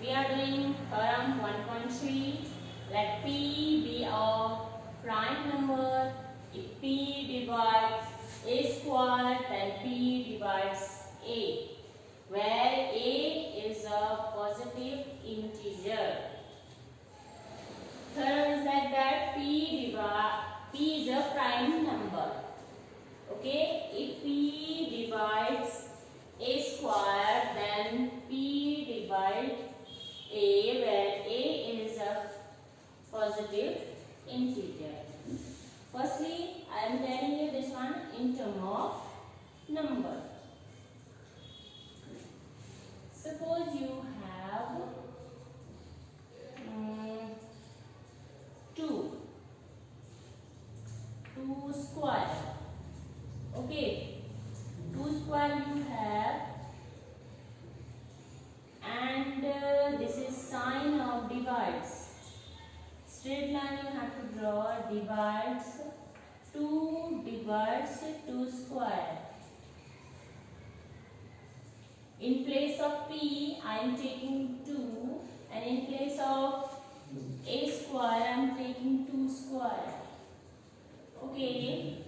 We are doing theorem 1.3. Let P be a prime number. If P divides A square, then P divides A, where A is a positive integer. Theorem is like that. P is a prime number. Okay, if P divides A square, then P divides A, where A is a positive integer. Firstly, I am telling you this one in terms of number. Suppose you have 2 square. Okay, 2 square you have, and this is sign of divides. Straight line you have to draw. Divides 2 divides 2 square. In place of P I am taking 2, and in place of A square I am taking 2 square. Okay,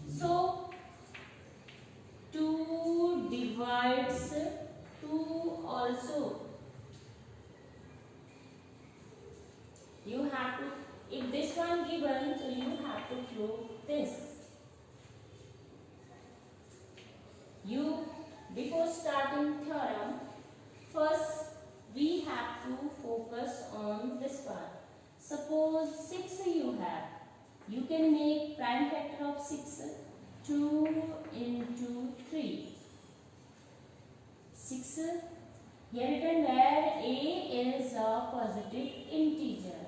so 2 divides 2 also. You have to, if this one given, so you have to prove this. Before starting theorem, first we have to focus on this one. Suppose 6 you have. You can make prime factor of 6. 2 into 3. 6 here written where A is a positive integer.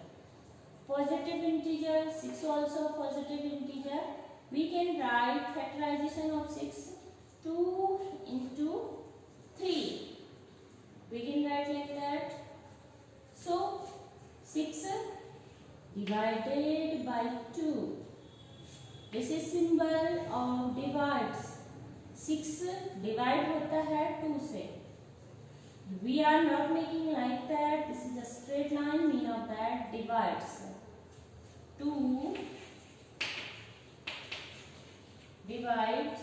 Positive integer, 6 also positive integer. We can write factorization of 6. 2 into 3. We can write like that. So 6 divided by 2. This is symbol of divides. 6 divide होता है 2 से. We are not making like that. This is a straight line, mean of that divides. 2 divides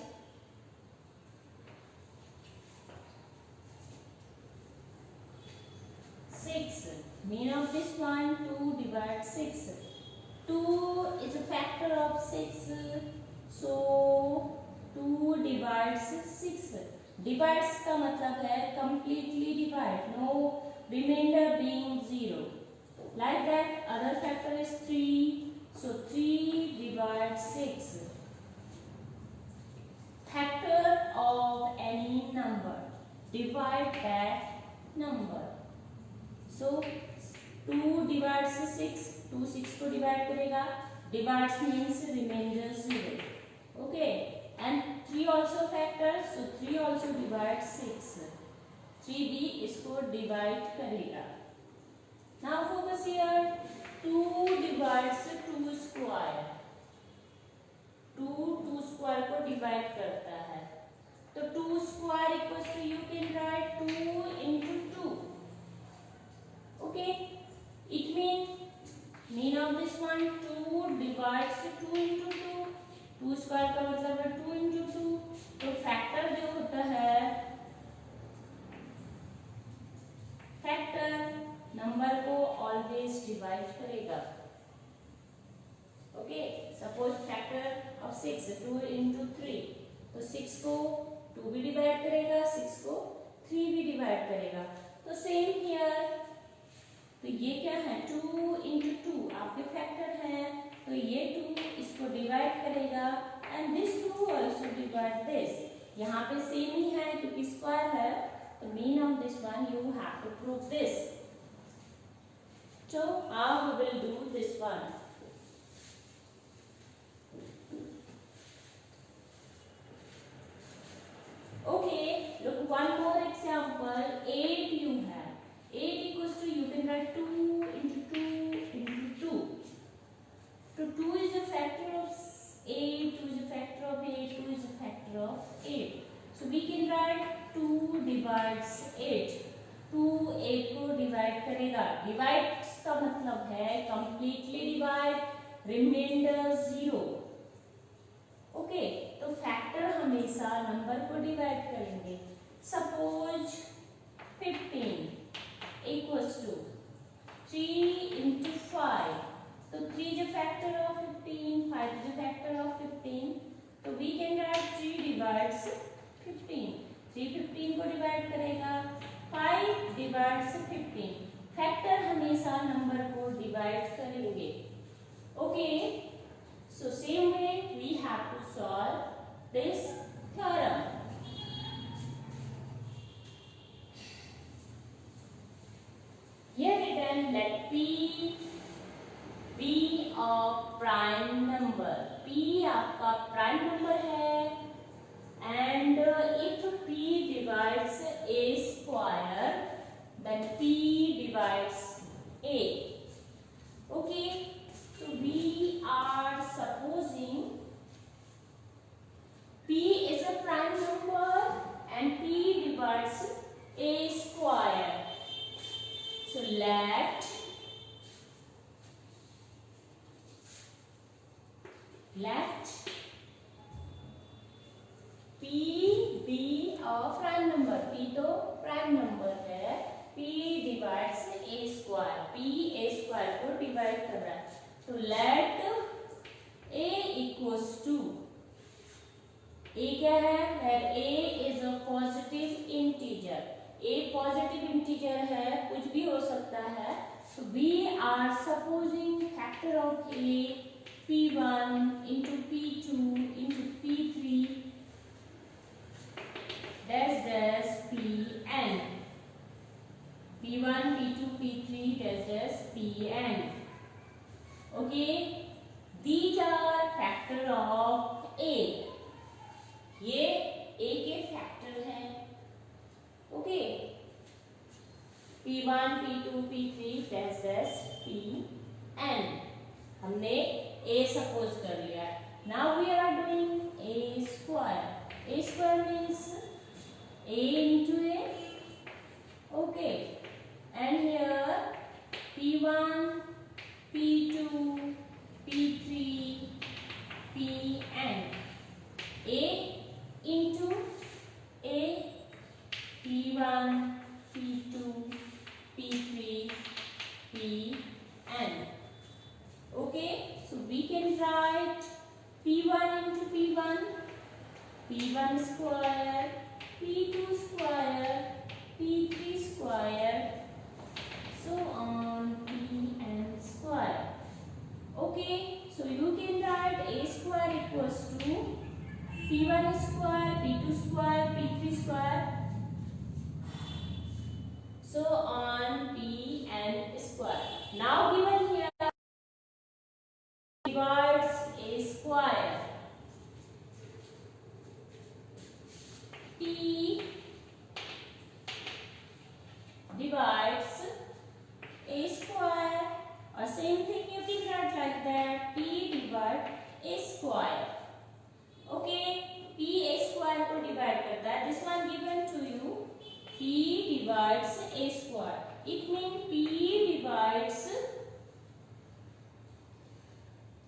6. Mean of this one, 2 divides 6. 2 is a factor of 6. So 2 divides 6. Divides का मतलब है completely divide, no remainder being 0. Like that, other factor is 3. So 3 divides 6. Factor of any number, divide that number. So 2 divides 6. 2 6 को divide करेगा. Divides means remainder 0. Okay. And 3 also factors, so 3 also divides 6. 3 भी इसको divide करेगा. Now focus here. 2 divides 2 square. 2 square को divide करता है. तो 2 square equals to, you can write 2 into 2. Okay. It mean of this one, 2 divides 2 into 2. 2 square का मतलब है 2 into 2. तो फैक्टर जो होता है, फैक्टर नंबर को ऑलवेज डिवाइड करेगा. Okay, suppose factor of 6 2 into 3. तो 6 को 2 भी डिवाइड करेगा, 6 को 3 भी डिवाइड करेगा. तो सेम हियर. तो ये क्या है, 2 into 2 आपके फैक्टर है. तो ये 2 इसको डिवाइड करेगा, and this 2 also divide this. यहाँ पे सेम ही है क्योंकि स्क्वायर है. तो mean of this one you have to prove this. So how we will do this one? Okay, look, one more example. 8 you have. 8 equals to, you can write 2 into 2 into 2. So 2 is a factor of 8, 2 is a factor of 8, 2 is a factor of 8. So we can write 2 divides 8. 2 divide करेगा। Divide का मतलब है completely divide, remainder 0। Okay, तो factor हमेशा number को divide करेंगे। Suppose 15 equals to 3 into 5, तो 3 is a factor of 15, 5 is a factor of 15, तो we can write 3 divides 15, 3 15 को डिवाइड करेगा, 5 divides 15, फैक्टर हमेशा नंबर को डिवाइड करेंगे। Okay, so same way we have to solve this theorem. Here written, let P be a prime number. P आपका prime number है, and if P divides A square, then P divides A. Okay, so we are supposing P is a prime number and P divides A square. So let P be a prime number. P तो prime number है, P divides A square. P A square को divide कर रहा है, तो let A equals to, A क्या है? Where A is a positive integer. A positive integer है, कुछ भी हो सकता है। तो we are supposing factor of A P1 into P2 into P3 dash dash Pn. P1 P2 P3 dash dash Pn. Okay, these are factor of A. ये A के factor हैं। Okay, P1 P2 P3 dash dash Pn हमने A suppose कर लिया। Now we are doing A square. A square means A into A. Okay, and here P1 P2 P3 Pn. A into A, P1 P2 P3 Pn. Okay, so we can write P1 into P1, P1 square, P2 square, P3 square, so on Pn square. Okay, so you can write A square equals to P1 square, P2 square, P3 square, so on Pn square. Now given here divides A square. P divides A square, or same thing you can write like that, P divide A square. Okay, P A square को divide करता है, this one given to you, P divides A square. It means P divides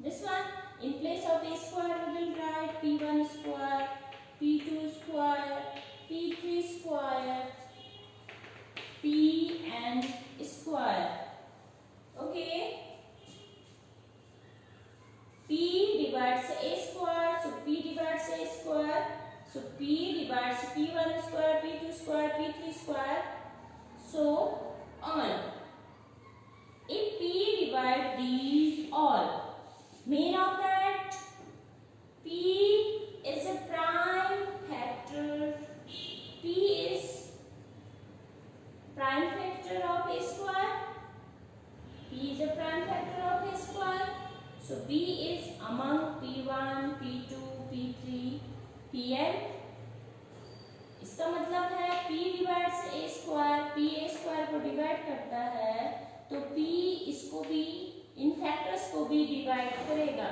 this one. In place of A square we will write P1 square, P2 square, P3 square, Pn square. Okay, P divides A square, so P divides A square, so P divides P1 square, P2 square, P3 square, so on. If P divide these all, mean of that P is a prime factor, P is prime factor of A square, P is a prime factor of A square, so P is among P1, P2, P3, Pn. इसका मतलब है P divides A square, P A square को divide करता है, तो P इसको भी, इन factors को भी डिवाइड करेगा।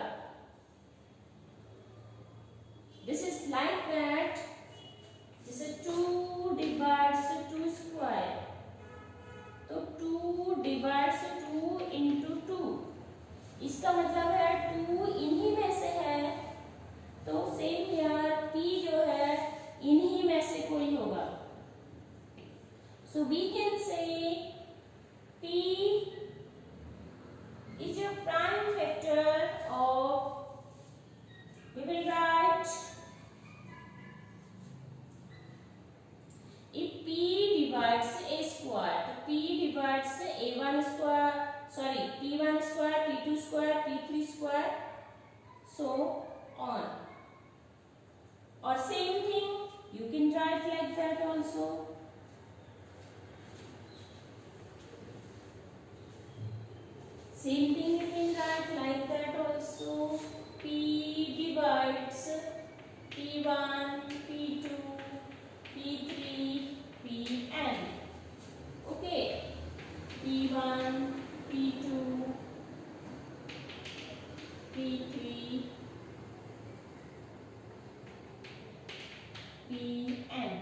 This is like that. This is 2 divides 2 square, तो 2 we can say P is a prime factor of, we will write, if P divides A square, P divides A1 square, sorry, P1 square, P2 square, P3 square, so on. Or same thing, you can write like that also. Same thing you can write like that also. P divides P1, P2, P3, Pn. Okay. P1, P2, P3, Pn.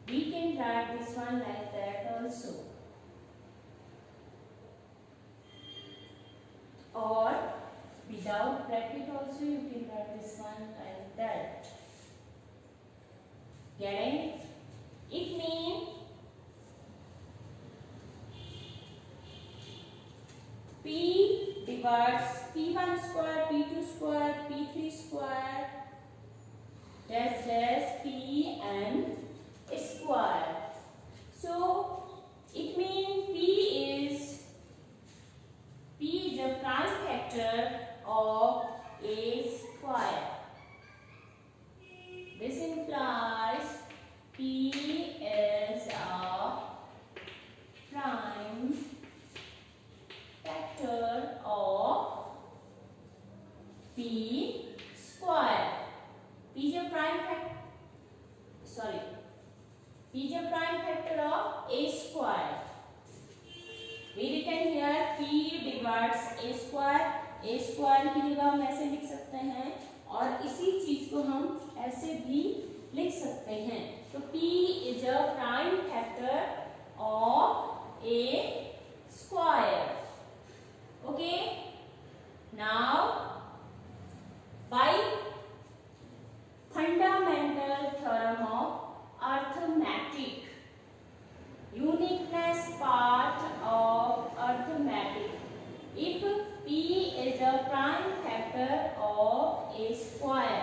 We can write this one like that also. Or without bracket also you can write this one like that. Getting? It means P divides P1 square, P2 square, P3 square, dash Pn square. So it means P is a prime factor of A square. This implies P is a prime factor of P square. P is a prime factor, sorry, P is a prime factor of A square. We written here P divides A square. A square की जगह हम ऐसे लिख सकते हैं और इसी चीज को हम ऐसे भी लिख सकते हैं. तो P is a prime factor of A square. Okay. Now by fundamental theorem of arithmetic, uniqueness part of arithmetic, if P is a prime factor of A square,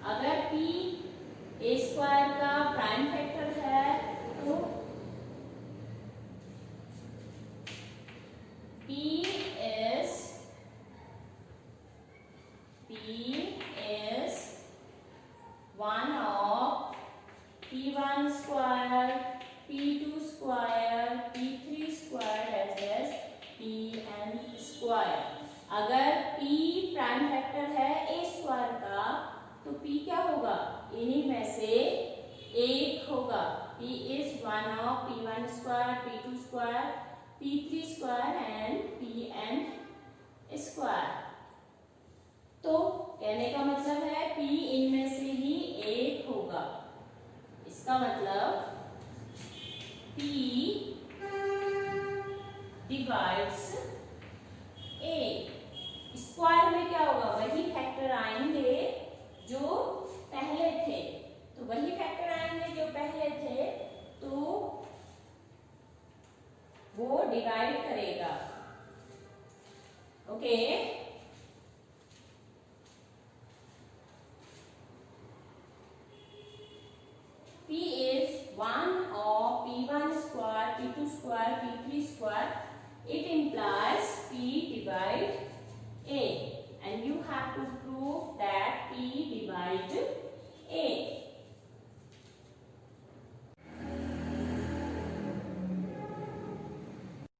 अगर P A square का prime factor है तो P is one of P1 square, P2 square, P3 square as Pn square. अगर P prime factor है A square का तो P क्या होगा? इन्हीं में से एक होगा. P is one of P1 square, P2 square, P3 square and Pn square. तो कहने का मतलब है P इनमें से ही एक होगा. इसका मतलब P divides A. स्क्वायर में क्या होगा? वही फैक्टर आएंगे जो पहले थे. तो वही फैक्टर आएंगे जो पहले थे तो वो डिवाइड करेगा. Okay. P is one of P1 square, P2 square, P3 square. It implies P divide A, and you have to prove that P divide A.